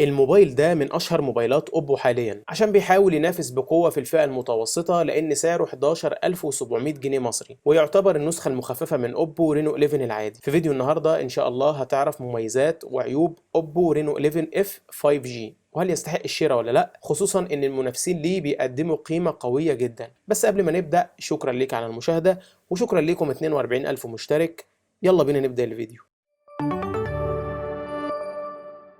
الموبايل ده من أشهر موبايلات أوبو حاليا عشان بيحاول ينافس بقوة في الفئة المتوسطة لأن سعره 11700 جنيه مصري، ويعتبر النسخة المخففة من أوبو رينو 11 العادي. في فيديو النهاردة إن شاء الله هتعرف مميزات وعيوب أوبو رينو 11 اف 5G، وهل يستحق الشراء ولا لا، خصوصا ان المنافسين ليه بيقدموا قيمة قوية جدا. بس قبل ما نبدأ، شكرا ليك على المشاهدة وشكرا ليكم 42000 مشترك. يلا بينا نبدأ الفيديو.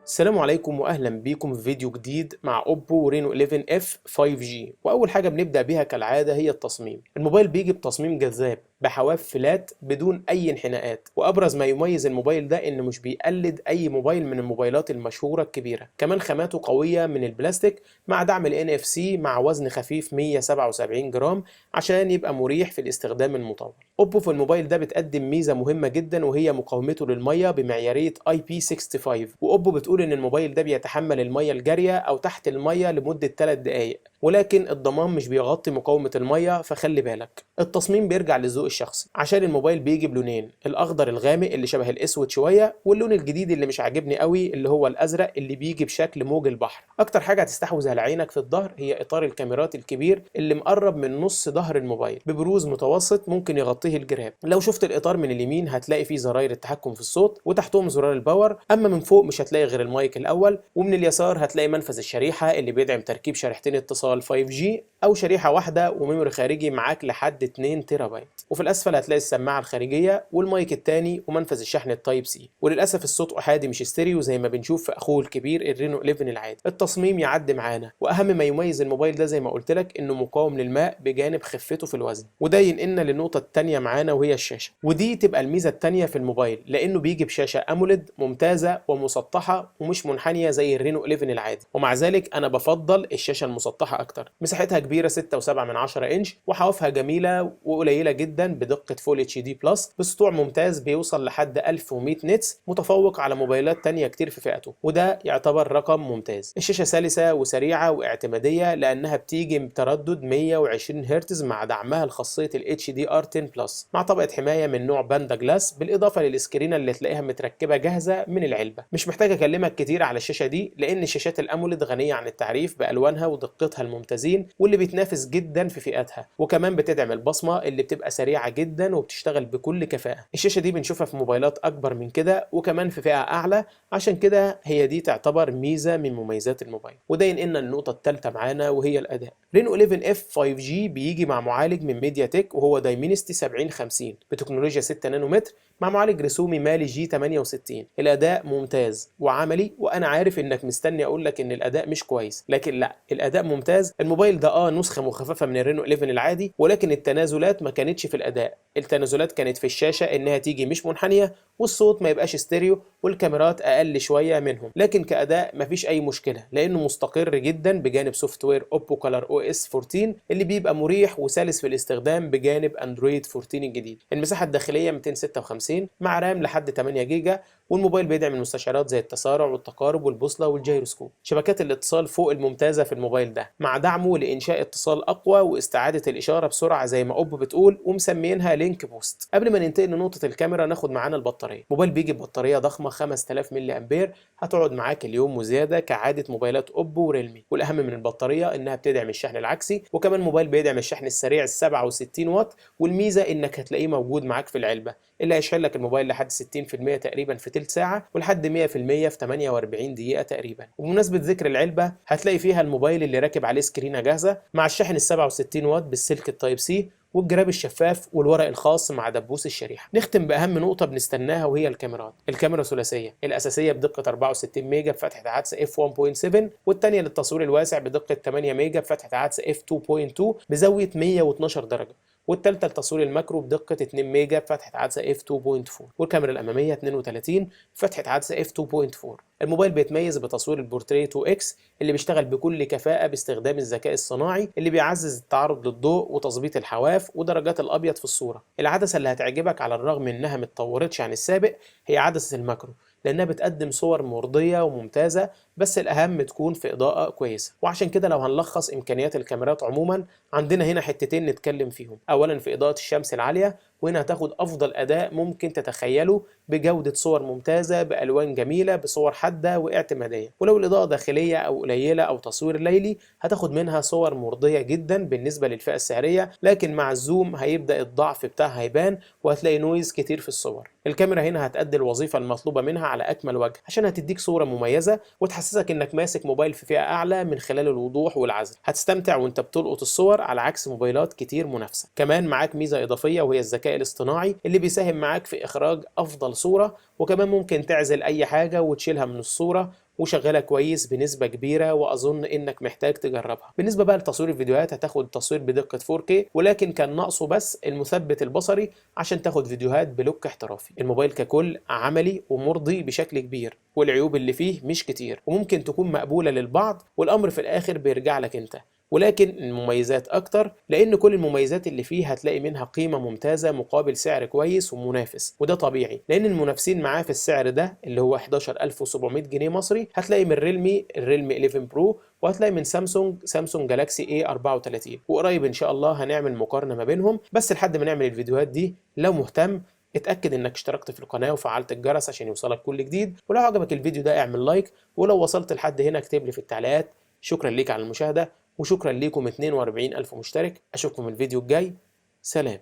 السلام عليكم واهلا بيكم في فيديو جديد مع اوبو رينو 11 اف 5G. واول حاجه بنبدا بيها كالعاده هي التصميم. الموبايل بيجي بتصميم جذاب بحواف فلات بدون اي انحناءات، وابرز ما يميز الموبايل ده انه مش بيقلد اي موبايل من الموبايلات المشهوره الكبيره. كمان خاماته قويه من البلاستيك مع دعم ال NFC مع وزن خفيف 177 جرام عشان يبقى مريح في الاستخدام المطول. اوبو في الموبايل ده بتقدم ميزه مهمه جدا وهي مقاومته للميه بمعياريه IP65، واوبو بتقول ان الموبايل ده بيتحمل الميه الجاريه او تحت الميه لمده 3 دقائق، ولكن الضمان مش بيغطي مقاومة المية، فخلي بالك. التصميم بيرجع للذوق الشخصي عشان الموبايل بيجي بلونين، الاخضر الغامق اللي شبه الاسود شوية، واللون الجديد اللي مش عاجبني قوي اللي هو الازرق اللي بيجي بشكل موج البحر. اكتر حاجة هتستحوذ على عينك في الظهر هي اطار الكاميرات الكبير اللي مقرب من نص ظهر الموبايل ببروز متوسط ممكن يغطيه الجراب. لو شفت الاطار من اليمين هتلاقي فيه زراير التحكم في الصوت وتحتهم زرار الباور، اما من فوق مش هتلاقي غير المايك الاول، ومن اليسار هتلاقي منفذ الشريحة اللي بيدعم تركيب شريحتين اتصال 5G او شريحه واحده وميموري خارجي معاك لحد 2 تيرا بايت. وفي الاسفل هتلاقي السماعه الخارجيه والمايك التاني ومنفذ الشحن التايب سي. وللاسف الصوت احادي مش ستيريو زي ما بنشوف في اخوه الكبير الرينو 11 العادي. التصميم يعدي معانا، واهم ما يميز الموبايل ده زي ما قلت لك انه مقاوم للماء بجانب خفته في الوزن. وده ينقلنا للنقطه التانيه معانا وهي الشاشه، ودي تبقى الميزه التانيه في الموبايل لانه بيجي بشاشه اموليد ممتازه ومسطحه ومش منحنيه زي الرينو 11 العادي. ومع ذلك انا بفضل الشاشه المسطحه اكتر. مساحتها كبيره 6.7 انش، وحوافها جميله وقليله جدا بدقه فول اتش دي بلس بسطوع ممتاز بيوصل لحد 1100 نتس، متفوق على موبايلات تانية كتير في فئته، وده يعتبر رقم ممتاز. الشاشه سلسه وسريعه واعتماديه لانها بتيجي بتردد 120 هرتز مع دعمها لخاصيه ال HDR10 بلس مع طبقه حمايه من نوع باندا جلاس، بالاضافه للسكرينه اللي تلاقيها متركبه جاهزه من العلبه. مش محتاج اكلمك كتير على الشاشه دي لان الشاشات الاموليد غنيه عن التعريف بالوانها ودقتها الممتازين واللي بيتنافس جدا في فئاتها، وكمان بتدعم البصمه اللي بتبقى سريعه جدا وبتشتغل بكل كفاءه. الشاشه دي بنشوفها في موبايلات اكبر من كده وكمان في فئه اعلى، عشان كده هي دي تعتبر ميزه من مميزات الموبايل. وده ينقلنا النقطه الثالثه معانا وهي الاداء. رينو 11 اف 5G بيجي مع معالج من ميديا تك وهو دايمنستي 7050 بتكنولوجيا 6 نانومتر مع معالج رسومي مالي جي 68. الاداء ممتاز وعملي، وانا عارف انك مستني اقول لك ان الاداء مش كويس، لكن لا، الاداء ممتاز. الموبايل ده نسخه مخففه من الرينو 11 العادي، ولكن التنازلات ما كانتش في الاداء. التنازلات كانت في الشاشه انها تيجي مش منحنيه، والصوت ما يبقاش ستيريو، والكاميرات اقل شويه منهم. لكن كاداء مفيش اي مشكله لانه مستقر جدا بجانب سوفت وير اوبو كولر او اس 14 اللي بيبقى مريح وسلس في الاستخدام بجانب اندرويد 14 الجديد. المساحه الداخليه 256 مع رام لحد 8 جيجا، والموبايل بيدعم المستشعرات زي التسارع والتقارب والبوصله والجيروسكوب. شبكات الاتصال فوق الممتازه في الموبايل ده مع دعمه لانشاء اتصال اقوى واستعاده الاشاره بسرعه زي ما اوبو بتقول، ومسمينها لينك بوست. قبل ما ننتقل لنقطه الكاميرا ناخد معانا البطاريه. الموبايل بيجي ببطاريه ضخمه 5000 ملي امبير هتقعد معاك اليوم وزياده كعاده موبايلات اوبو وريلمي. والاهم من البطاريه انها بتدعم الشحن العكسي، وكمان موبايل بيدعم الشحن السريع ال 67 واط، والميزه انك هتلاقيه موجود معاك في العلبه اللي هيشحن لك الموبايل لحد 60% تقريبا في تلت ساعه ولحد 100% في 48 دقيقه تقريبا. وبمناسبه ذكر العلبه هتلاقي فيها الموبايل اللي راكب عليه سكرينه جاهزه مع الشحن ال 67 واط بالسلك التايب سي والجراب الشفاف والورق الخاص مع دبوس الشريحه. نختم باهم نقطه بنستناها وهي الكاميرات. الكاميرا ثلاثيه، الاساسيه بدقه 64 ميجا بفتحه عدسه اف 1.7، والثانيه للتصوير الواسع بدقه 8 ميجا بفتحه عدسه اف 2.2 بزاويه 112 درجه، والثالثه لتصوير الماكرو بدقه 2 ميجا بفتحه عدسه اف 2.4، والكاميرا الاماميه 32 بفتحه عدسه اف 2.4. الموبايل بيتميز بتصوير البورتريه 2 اكس اللي بيشتغل بكل كفاءه باستخدام الذكاء الصناعي اللي بيعزز التعرض للضوء وتظبيط الحواف ودرجات الابيض في الصوره. العدسه اللي هتعجبك على الرغم من انها متطورتش عن السابق هي عدسه الماكرو، لانها بتقدم صور مرضيه وممتازه، بس الاهم تكون في اضاءه كويسه. وعشان كده لو هنلخص امكانيات الكاميرات عموما، عندنا هنا حتتين نتكلم فيهم. اولا في اضاءه الشمس العاليه، وهنا هتاخد افضل اداء ممكن تتخيله بجودة صور ممتازة بألوان جميلة بصور حادة واعتمادية. ولو الإضاءة داخلية أو قليلة أو تصوير ليلي هتاخد منها صور مرضية جدا بالنسبة للفئة السعرية، لكن مع الزوم هيبدأ الضعف بتاعها يبان وهتلاقي نويز كتير في الصور. الكاميرا هنا هتأدي الوظيفة المطلوبة منها على أكمل وجه عشان هتديك صورة مميزة وتحسسك إنك ماسك موبايل في فئة أعلى من خلال الوضوح والعزل. هتستمتع وأنت بتلقط الصور على عكس موبايلات كتير منافسة. كمان معاك ميزة إضافية وهي الذكاء الاصطناعي اللي بيساهم معاك في إخراج أفضل صورة، وكمان ممكن تعزل أي حاجة وتشيلها من الصورة وشغالة كويس بنسبة كبيرة، وأظن إنك محتاج تجربها. بالنسبة بقى لتصوير الفيديوهات هتاخد تصوير بدقة 4K، ولكن كان ناقصه بس المثبت البصري عشان تاخد فيديوهات بلوك احترافي. الموبايل ككل عملي ومرضي بشكل كبير، والعيوب اللي فيه مش كتير وممكن تكون مقبولة للبعض، والأمر في الآخر بيرجع لك أنت. ولكن المميزات أكتر، لأن كل المميزات اللي فيه هتلاقي منها قيمة ممتازة مقابل سعر كويس ومنافس، وده طبيعي لأن المنافسين معاه في السعر ده اللي هو 11700 جنيه مصري هتلاقي من الريلمي 11 برو، وهتلاقي من سامسونج جالاكسي A34، وقريب إن شاء الله هنعمل مقارنة ما بينهم. بس لحد ما نعمل الفيديوهات دي لو مهتم اتأكد انك اشتركت في القناة وفعلت الجرس عشان يوصلك كل جديد، ولو عجبك الفيديو ده اعمل لايك، ولو وصلت لحد هنا اكتب لي في التعليقات. شكرا ليك على المشاهدة، وشكرا ليكم 42,000 مشترك. أشوفكم الفيديو الجاي، سلام.